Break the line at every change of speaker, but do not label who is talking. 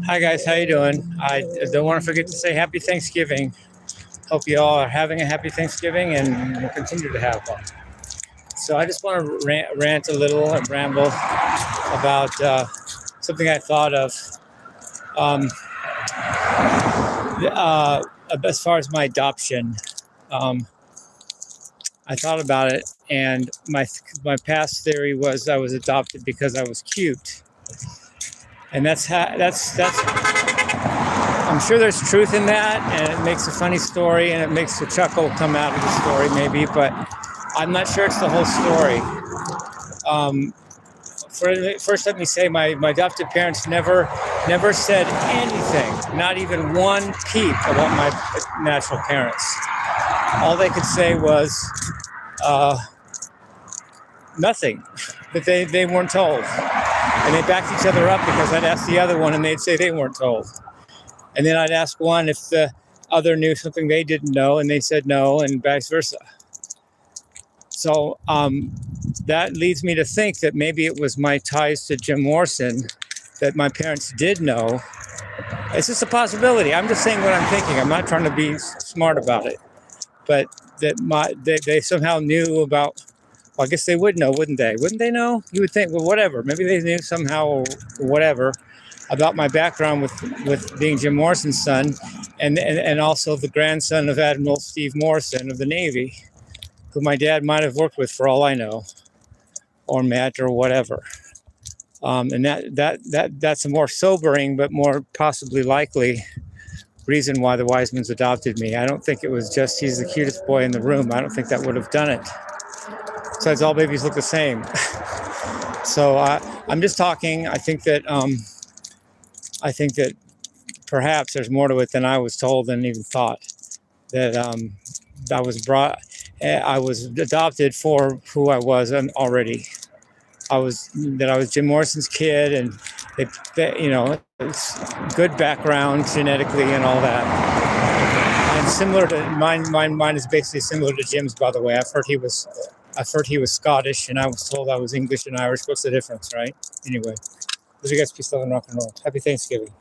Hi guys, how you doing? I don't want to forget to say Happy Thanksgiving. Hope you all are having a Happy Thanksgiving and will continue to have one. So I just want to rant a little and ramble about something I thought of. Um, as far as my adoption, um, I thought about it, and my past theory was I was adopted because I was cute, and that's. I'm sure there's truth in that, and it makes a funny story, and it makes a chuckle come out of the story, maybe, but I'm not sure it's the whole story. First, let me say my adopted parents never said anything, not even one peep about my natural parents. All they could say was nothing, that they weren't told. And they backed each other up because I'd ask the other one and they'd say they weren't told. And then I'd ask one if the other knew something they didn't know, and they said no, and vice versa. So that leads me to think that maybe it was my ties to Jim Morrison that my parents did know. It's just a possibility. I'm just saying what I'm thinking. I'm not trying to be smart about it. But that they somehow knew about, well, I guess they would know, wouldn't they? Wouldn't they know? You would think, well, whatever. Maybe they knew somehow or whatever about my background with being Jim Morrison's son and also the grandson of Admiral Steve Morrison of the Navy, who my dad might have worked with for all I know, or met or whatever. And that's a more sobering but more possibly likely reason why the Wisemans adopted me. I don't think it was just he's the cutest boy in the room. I don't think that would have done it. Besides, all babies look the same. So I'm just talking. I think that perhaps there's more to it than I was told and even thought. That I was adopted for who I was already. I was Jim Morrison's kid, and it's good background genetically and all that. And similar to mine is basically similar to Jim's. By the way, I've heard he was Scottish, and I was told I was English and Irish. What's the difference, right? Anyway, love you guys. Peace, love, and rock and roll. Happy Thanksgiving.